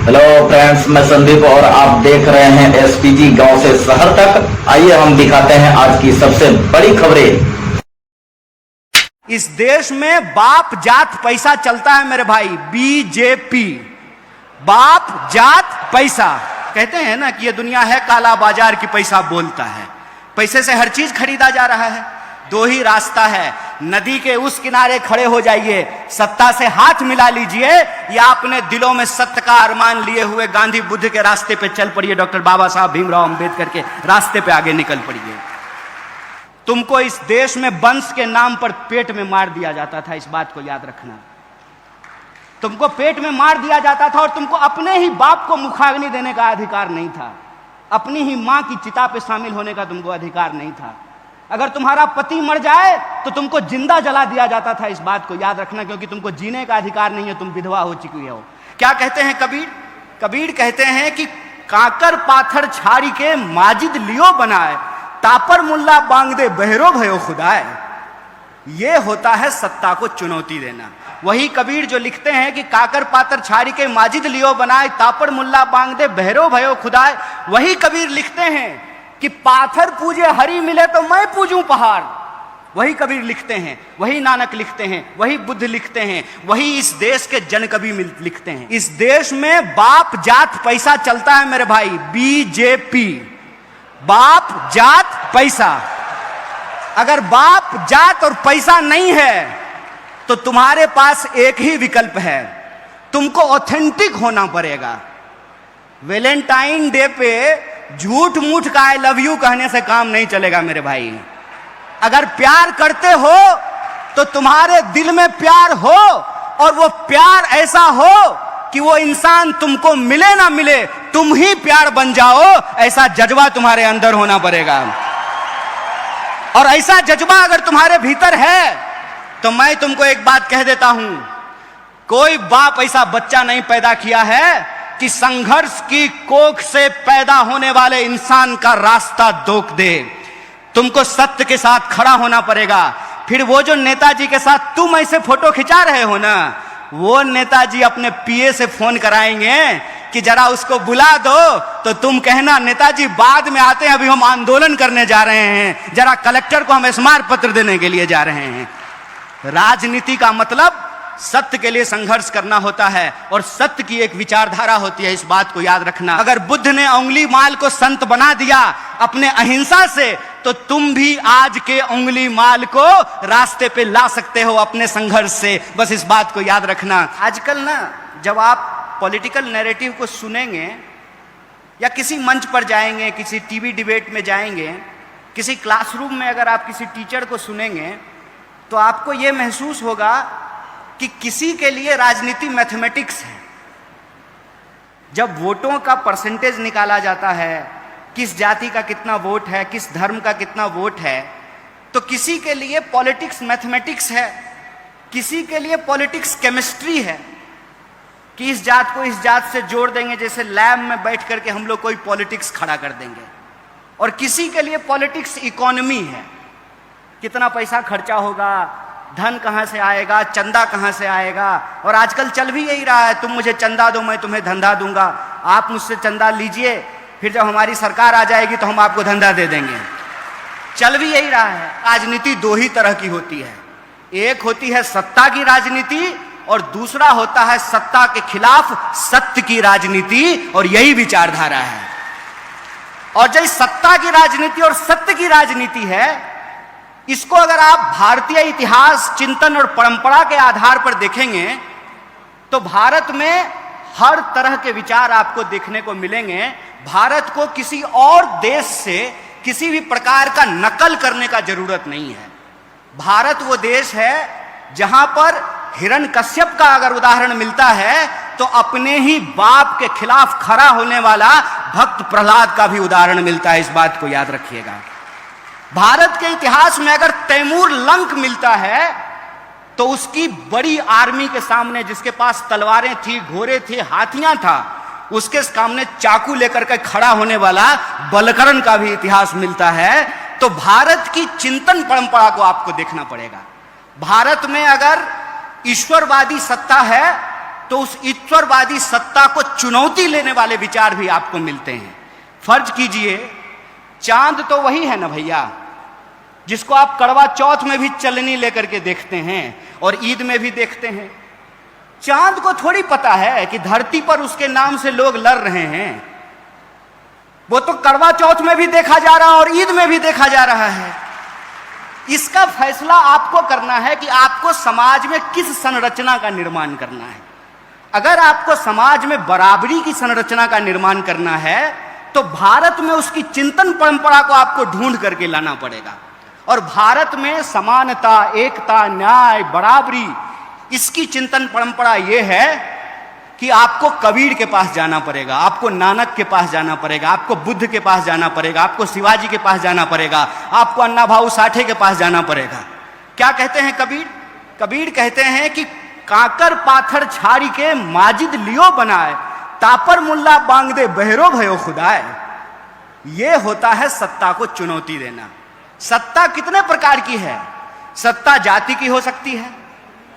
Hello friends, मैं संदीप और आप देख रहे हैं एसपीजी गांव से शहर तक। आइए हम दिखाते हैं आज की सबसे बड़ी खबरें। इस देश में बाप जात पैसा चलता है मेरे भाई। बीजेपी, बाप जात पैसा। कहते हैं ना कि ये दुनिया है काला बाजार की पैसा बोलता है। पैसे से हर चीज खरीदा जा रहा है। दो ही रास्ता है, नदी के उस किनारे खड़े हो जाइए, सत्ता से हाथ मिला लीजिए, या अपने दिलों में सत्य का अरमान लिए हुए गांधी बुद्ध के रास्ते पे चल पड़िए, डॉक्टर बाबा साहब भीमराव अंबेडकर के रास्ते पे आगे निकल पड़िए। तुमको इस देश में वंश के नाम पर पेट में मार दिया जाता था, इस बात को याद रखना। तुमको पेट में मार दिया जाता था और तुमको अपने ही बाप को मुखाग्नि देने का अधिकार नहीं था। अपनी ही मां की चिता पे शामिल होने का तुमको अधिकार नहीं था। अगर तुम्हारा पति मर जाए तो तुमको जिंदा जला दिया जाता था, इस बात को याद रखना, क्योंकि तुमको जीने का अधिकार नहीं है, तुम विधवा हो चुकी हो। क्या कहते हैं कबीर? कबीर कहते हैं कि काकर पाथर छाड़ी के माजिद लियो बनाए, तापर मुल्ला बांग दे बहरो भयो खुदाए। ये होता है सत्ता को चुनौती देना। वही कबीर जो लिखते हैं कि काकर पाथर छाड़ी के माजिद लियो बनाए, तापर मुल्ला बांग दे बहरो भयो खुदाए, वही कबीर लिखते हैं कि पाथर पूजे हरि मिले तो मैं पूजूं पहाड़। वही कबीर लिखते हैं, वही नानक लिखते हैं, वही बुद्ध लिखते हैं, वही इस देश के जन कवि लिखते हैं। इस देश में बाप जात पैसा चलता है मेरे भाई। बीजेपी, बाप जात पैसा। अगर बाप जात और पैसा नहीं है तो तुम्हारे पास एक ही विकल्प है, तुमको ऑथेंटिक होना पड़ेगा। वैलेंटाइन डे पे झूठ मूठ का आई लव यू कहने से काम नहीं चलेगा मेरे भाई। अगर प्यार करते हो तो तुम्हारे दिल में प्यार हो, और वो प्यार ऐसा हो कि वो इंसान तुमको मिले ना मिले तुम ही प्यार बन जाओ, ऐसा जज्बा तुम्हारे अंदर होना पड़ेगा। और ऐसा जज्बा अगर तुम्हारे भीतर है तो मैं तुमको एक बात कह देता हूं, कोई बाप ऐसा बच्चा नहीं पैदा किया है कि संघर्ष की कोख से पैदा होने वाले इंसान का रास्ता रोक दे। तुमको सत्य के साथ खड़ा होना पड़ेगा। फिर वो जो नेताजी के साथ तुम ऐसे फोटो खिंचा रहे हो ना, वो नेताजी अपने पीए से फोन कराएंगे कि जरा उसको बुला दो, तो तुम कहना नेताजी बाद में आते हैं, अभी हम आंदोलन करने जा रहे हैं, जरा कलेक्टर को हम स्मारक पत्र देने के लिए जा रहे हैं। राजनीति का मतलब सत्य के लिए संघर्ष करना होता है, और सत्य की एक विचारधारा होती है, इस बात को याद रखना। अगर बुद्ध ने उंगली माल को संत बना दिया अपने अहिंसा से, तो तुम भी आज के उंगली माल को रास्ते पे ला सकते हो अपने संघर्ष से। बस इस बात को याद रखना। आजकल ना जब आप पॉलिटिकल नैरेटिव को सुनेंगे, या किसी मंच पर जाएंगे, किसी टीवी डिबेट में जाएंगे, किसी क्लासरूम में अगर आप किसी टीचर को सुनेंगे, तो आपको यह महसूस होगा कि किसी के लिए राजनीति मैथमेटिक्स है। जब वोटों का परसेंटेज निकाला जाता है, किस जाति का कितना वोट है, किस धर्म का कितना वोट है, तो किसी के लिए पॉलिटिक्स मैथमेटिक्स है, किसी के लिए पॉलिटिक्स केमिस्ट्री है, कि इस जात को इस जात से जोड़ देंगे, जैसे लैब में बैठ करके हम लोग कोई पॉलिटिक्स खड़ा कर देंगे। और किसी के लिए पॉलिटिक्स इकोनॉमी है, कितना पैसा खर्चा होगा, धन कहां से आएगा, चंदा कहां से आएगा। और आजकल चल भी यही रहा है, तुम मुझे चंदा दो मैं तुम्हें धंधा दूंगा, आप मुझसे चंदा लीजिए, फिर जब हमारी सरकार आ जाएगी तो हम आपको धंधा दे देंगे। चल भी यही रहा है। राजनीति दो ही तरह की होती है, एक होती है सत्ता की राजनीति, और दूसरा होता है सत्ता के खिलाफ सत्य की राजनीति, और यही विचारधारा है। और जो सत्ता की राजनीति और सत्य की राजनीति है, इसको अगर आप भारतीय इतिहास, चिंतन और परंपरा के आधार पर देखेंगे, तो भारत में हर तरह के विचार आपको देखने को मिलेंगे। भारत को किसी और देश से किसी भी प्रकार का नकल करने का जरूरत नहीं है। भारत वो देश है जहां पर हिरण्यकश्यप का अगर उदाहरण मिलता है, तो अपने ही बाप के खिलाफ खड़ा होने वाला भक्त प्रहलाद का भी उदाहरण मिलता है। इस बात को याद रखिएगा। भारत के इतिहास में अगर तैमूर लंक मिलता है, तो उसकी बड़ी आर्मी के सामने, जिसके पास तलवारें थी, घोड़े थे, हाथियां था, उसके सामने चाकू लेकर के खड़ा होने वाला बलकरण का भी इतिहास मिलता है। तो भारत की चिंतन परंपरा को आपको देखना पड़ेगा। भारत में अगर ईश्वरवादी सत्ता है तो उस ईश्वरवादी सत्ता को चुनौती लेने वाले विचार भी आपको मिलते हैं। फर्ज कीजिए चांद तो वही है ना भैया, जिसको आप करवा चौथ में भी चलनी लेकर के देखते हैं और ईद में भी देखते हैं। चांद को थोड़ी पता है कि धरती पर उसके नाम से लोग लड़ रहे हैं। वो तो करवा चौथ में भी देखा जा रहा है और ईद में भी देखा जा रहा है। इसका फैसला आपको करना है कि आपको समाज में किस संरचना का निर्माण करना है। अगर आपको समाज में बराबरी की संरचना का निर्माण करना है तो भारत में उसकी चिंतन परंपरा को आपको ढूंढ करके लाना पड़ेगा। और भारत में समानता, एकता, न्याय, बराबरी, इसकी चिंतन परंपरा यह है कि आपको कबीर के पास जाना पड़ेगा, आपको नानक के पास जाना पड़ेगा, आपको बुद्ध के पास जाना पड़ेगा, आपको शिवाजी के पास जाना पड़ेगा, आपको अन्ना भाऊ साठे के पास जाना पड़ेगा। क्या कहते हैं कबीर? कबीर कहते हैं कि काकर पाथर छाड़ी के माजिद लियो बनाए, तापर मुल्ला बांग दे बहरो भयो खुदाए। ये होता है सत्ता को चुनौती देना। सत्ता कितने प्रकार की है? सत्ता जाति की हो सकती है,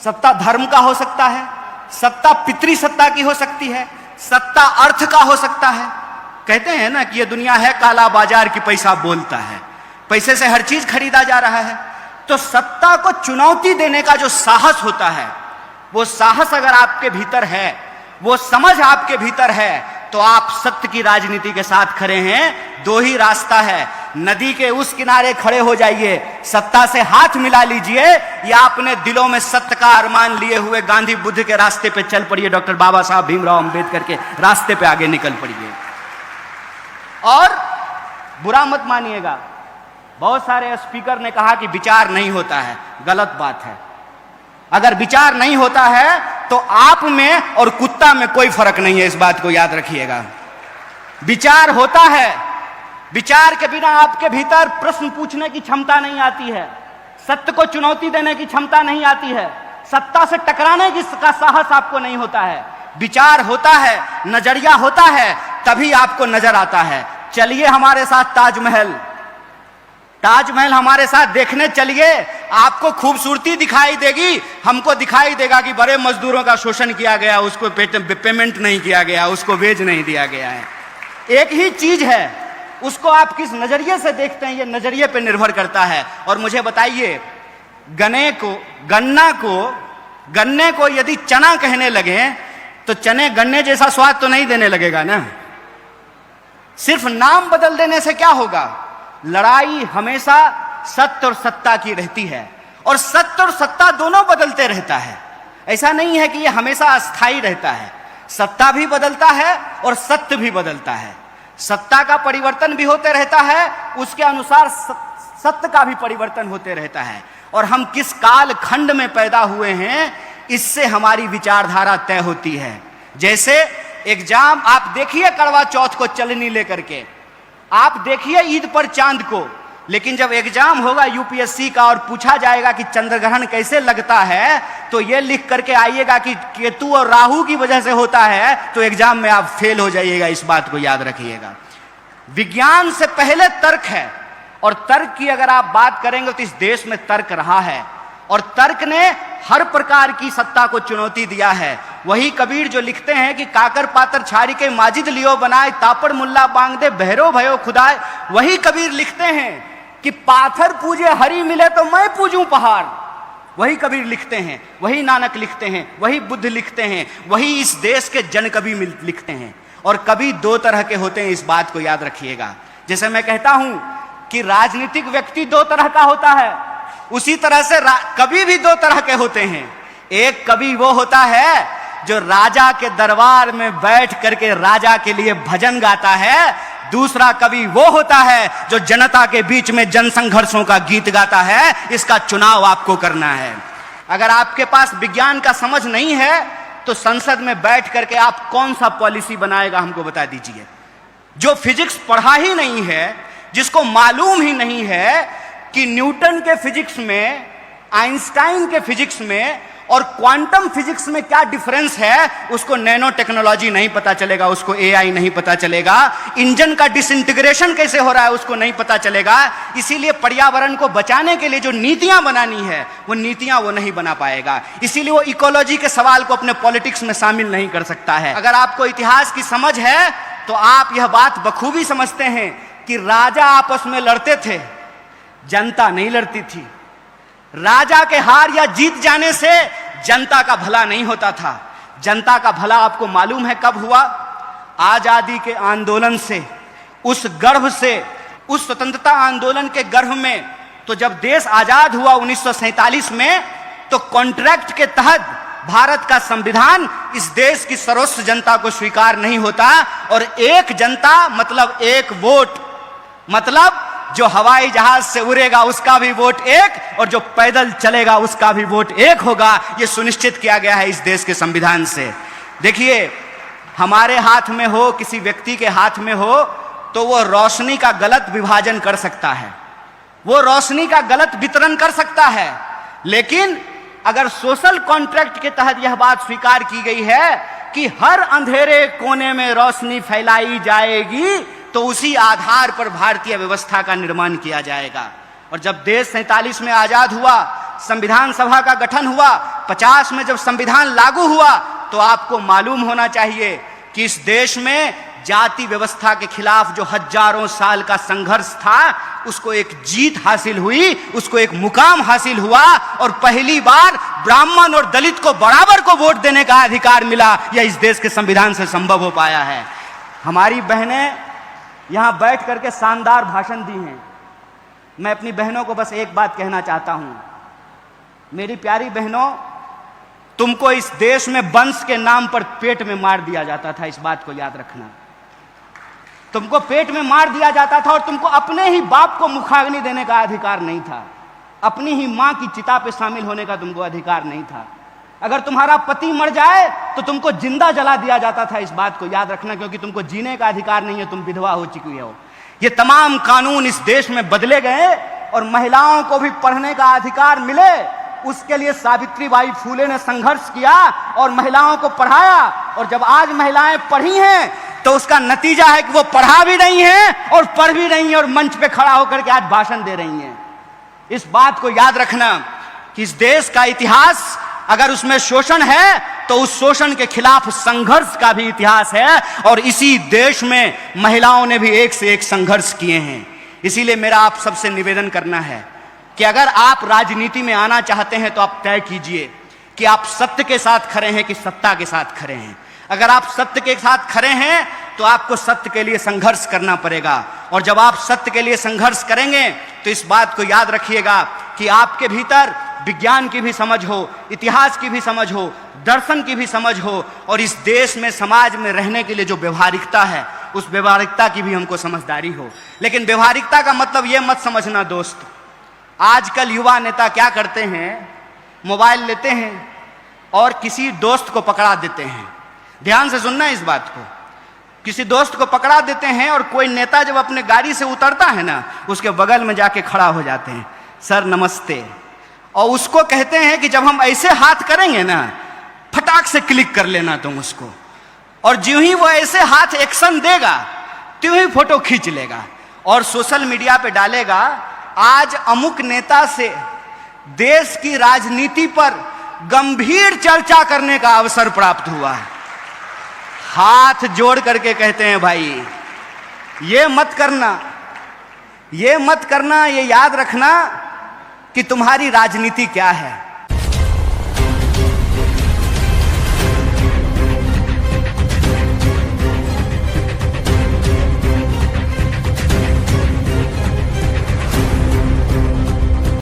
सत्ता धर्म का हो सकता है, सत्ता पितृ सत्ता की हो सकती है, सत्ता अर्थ का हो सकता है। कहते हैं ना कि ये दुनिया है काला बाजार की पैसा बोलता है, पैसे से हर चीज खरीदा जा रहा है। तो सत्ता को चुनौती देने का जो साहस होता है, वो साहस अगर आपके भीतर है, वो समझ आपके भीतर है, तो आप सत्य की राजनीति के साथ खड़े हैं। दो ही रास्ता है, नदी के उस किनारे खड़े हो जाइए, सत्ता से हाथ मिला लीजिए, या अपने दिलों में सत्य का अरमान लिए हुए गांधी बुद्ध के रास्ते पे चल पड़िए, डॉक्टर बाबा साहब भीमराव अंबेडकर के रास्ते पे आगे निकल पड़िए। और बुरा मत मानिएगा, बहुत सारे स्पीकर ने कहा कि विचार नहीं होता है। गलत बात है। अगर विचार नहीं होता है तो आप में और कुत्ता में कोई फर्क नहीं है, इस बात को याद रखिएगा। विचार होता है, विचार के बिना आपके भीतर प्रश्न पूछने की क्षमता नहीं आती है, सत्य को चुनौती देने की क्षमता नहीं आती है, सत्ता से टकराने का साहस आपको नहीं होता है। विचार होता है, नजरिया होता है, तभी आपको नजर आता है। चलिए हमारे साथ ताजमहल, ताजमहल हमारे साथ देखने चलिए, आपको खूबसूरती दिखाई देगी। हमको दिखाई देगा कि बड़े मजदूरों का शोषण किया गया, उसको पेमेंट नहीं किया गया, उसको वेज नहीं दिया गया है। एक ही चीज है, उसको आप किस नजरिए से देखते हैं, ये नजरिए पे निर्भर करता है। और मुझे बताइए, गन्ने को यदि चना कहने लगे तो चने गन्ने जैसा स्वाद तो नहीं देने लगेगा ना। सिर्फ नाम बदल देने से क्या होगा? लड़ाई हमेशा सत्य और सत्ता की रहती है, और सत्य और सत्ता दोनों बदलते रहता है। ऐसा नहीं है कि यह हमेशा अस्थायी रहता है। सत्ता भी बदलता है और सत्य भी बदलता है। सत्ता का परिवर्तन भी होते रहता है, उसके अनुसार सत्य का भी परिवर्तन होते रहता है। और हम किस काल खंड में पैदा हुए हैं, इससे हमारी विचारधारा तय होती है। जैसे एग्जाम, आप देखिए करवा चौथ को चलनी लेकर के, आप देखिए ईद पर चांद को, लेकिन जब एग्जाम होगा यूपीएससी का और पूछा जाएगा कि चंद्रग्रहण कैसे लगता है, तो ये लिख करके आइएगा कि केतु और राहु की वजह से होता है, तो एग्जाम में आप फेल हो जाइएगा। इस बात को याद रखिएगा। विज्ञान से पहले तर्क है, और तर्क की अगर आप बात करेंगे तो इस देश में तर्क रहा है, और तर्क ने हर प्रकार की सत्ता को चुनौती दिया है। वही कबीर जो लिखते हैं कि काकर पातर छाड़ी के माजिद लियो बनाए, तापर मुल्ला बांग दे बहरो भयो खुदाए। वही कबीर लिखते हैं कि पाथर पूजे हरि मिले तो मैं पूजूं पहाड़। वही कबीर लिखते हैं, वही नानक लिखते हैं, वही बुद्ध लिखते हैं, वही इस देश के जन कवि लिखते हैं। और कवि दो तरह के होते हैं, इस बात को याद रखिएगा। जैसे मैं कहता हूं कि राजनीतिक व्यक्ति दो तरह का होता है, उसी तरह से कवि भी दो तरह के होते हैं। एक कवि वो होता है जो राजा के दरबार में बैठ करके राजा के लिए भजन गाता है। दूसरा कवि वो होता है जो जनता के बीच में जन संघर्षों का गीत गाता है। इसका चुनाव आपको करना है। अगर आपके पास विज्ञान का समझ नहीं है तो संसद में बैठ करके आप कौन सा पॉलिसी बनाएगा, हमको बता दीजिए। जो फिजिक्स पढ़ा ही नहीं है, जिसको मालूम ही नहीं है कि न्यूटन के फिजिक्स में, आइंस्टाइन के फिजिक्स में और क्वांटम फिजिक्स में क्या डिफरेंस है उसको नैनो टेक्नोलॉजी नहीं पता चलेगा, उसको एआई नहीं पता चलेगा, इंजन का डिसइंटीग्रेशन कैसे हो रहा है उसको नहीं पता चलेगा। इसीलिए पर्यावरण को बचाने के लिए जो नीतियां बनानी है वो नीतियां वो नहीं बना पाएगा। इसीलिए वो इकोलॉजी के सवाल को अपने पॉलिटिक्स में शामिल नहीं कर सकता है। अगर आपको इतिहास की समझ है तो आप यह बात बखूबी समझते हैं कि राजा आपस में लड़ते थे, जनता नहीं लड़ती थी। राजा के हार या जीत जाने से जनता का भला नहीं होता था। जनता का भला आपको मालूम है कब हुआ? आजादी के आंदोलन से, उस गर्भ से, उस स्वतंत्रता आंदोलन के गर्भ में। तो जब देश आजाद हुआ 1947 में, तो कॉन्ट्रैक्ट के तहत भारत का संविधान इस देश की सर्वस्व जनता को स्वीकार नहीं होता। और एक जनता मतलब एक वोट, मतलब जो हवाई जहाज से उड़ेगा उसका भी वोट एक, और जो पैदल चलेगा उसका भी वोट एक होगा। यह सुनिश्चित किया गया है इस देश के संविधान से। देखिए, हमारे हाथ में हो, किसी व्यक्ति के हाथ में हो, तो वो रोशनी का गलत विभाजन कर सकता है, वो रोशनी का गलत वितरण कर सकता है। लेकिन अगर सोशल कॉन्ट्रैक्ट के तहत यह बात स्वीकार की गई है कि हर अंधेरे कोने में रोशनी फैलाई जाएगी, तो उसी आधार पर भारतीय व्यवस्था का निर्माण किया जाएगा। और जब देश 47 में आजाद हुआ, संविधान सभा का गठन हुआ, 50 में जब संविधान लागू हुआ, तो आपको मालूम होना चाहिए कि इस देश में जाति व्यवस्था के खिलाफ जो हजारों साल का संघर्ष था, उसको एक जीत हासिल हुई, उसको एक मुकाम हासिल हुआ। और पहली बार ब्राह्मण और दलित को बराबर को वोट देने का अधिकार मिला। यह इस देश के संविधान से संभव हो पाया है। हमारी बहनें यहां बैठ करके शानदार भाषण दी हैं। मैं अपनी बहनों को बस एक बात कहना चाहता हूं, मेरी प्यारी बहनों, तुमको इस देश में वंश के नाम पर पेट में मार दिया जाता था, इस बात को याद रखना। तुमको पेट में मार दिया जाता था और तुमको अपने ही बाप को मुखाग्नि देने का अधिकार नहीं था, अपनी ही मां की चिता पे शामिल होने का तुमको अधिकार नहीं था। अगर तुम्हारा पति मर जाए तो तुमको जिंदा जला दिया जाता था, इस बात को याद रखना, क्योंकि तुमको जीने का अधिकार नहीं है, तुम विधवा हो चुकी हो। ये तमाम कानून इस देश में बदले गए और महिलाओं को भी पढ़ने का अधिकार मिले। उसके लिए सावित्रीबाई फूले ने संघर्ष किया और महिलाओं को पढ़ाया। और जब आज महिलाएं पढ़ी हैं तो उसका नतीजा है कि वो पढ़ा भी रही हैं और पढ़ भी रही हैं और मंच पे खड़ा होकर के आज भाषण दे रही हैं। इस बात को याद रखना कि इस देश का इतिहास, अगर उसमें शोषण है तो उस शोषण के खिलाफ संघर्ष का भी इतिहास है। और इसी देश में महिलाओं ने भी एक से एक संघर्ष किए हैं। इसीलिए मेरा आप सबसे निवेदन करना है कि अगर आप राजनीति में आना चाहते हैं तो आप तय कीजिए कि आप सत्य के साथ खड़े हैं कि सत्ता के साथ खड़े हैं। अगर आप सत्य के साथ खड़े हैं तो आपको सत्य के लिए संघर्ष करना पड़ेगा। और जब आप सत्य के लिए संघर्ष करेंगे तो इस बात को याद रखिएगा कि आपके भीतर विज्ञान की भी समझ हो, इतिहास की भी समझ हो, दर्शन की भी समझ हो, और इस देश में समाज में रहने के लिए जो व्यवहारिकता है उस व्यवहारिकता की भी हमको समझदारी हो। लेकिन व्यवहारिकता का मतलब ये मत समझना दोस्त, आजकल युवा नेता क्या करते हैं, मोबाइल लेते हैं और किसी दोस्त को पकड़ा देते हैं। ध्यान से सुनना इस बात को, किसी दोस्त को पकड़ा देते हैं और कोई नेता जब अपने गाड़ी से उतरता है ना, उसके बगल में जाके खड़ा हो जाते हैं, सर नमस्ते, और उसको कहते हैं कि जब हम ऐसे हाथ करेंगे ना, फटाक से क्लिक कर लेना तुम उसको। और ज्यों ही वो ऐसे हाथ एक्शन देगा त्यों ही फोटो खींच लेगा और सोशल मीडिया पे डालेगा, आज अमुक नेता से देश की राजनीति पर गंभीर चर्चा करने का अवसर प्राप्त हुआ। हाथ जोड़ करके कहते हैं भाई ये मत करना, ये मत करना, ये याद रखना कि तुम्हारी राजनीति क्या है।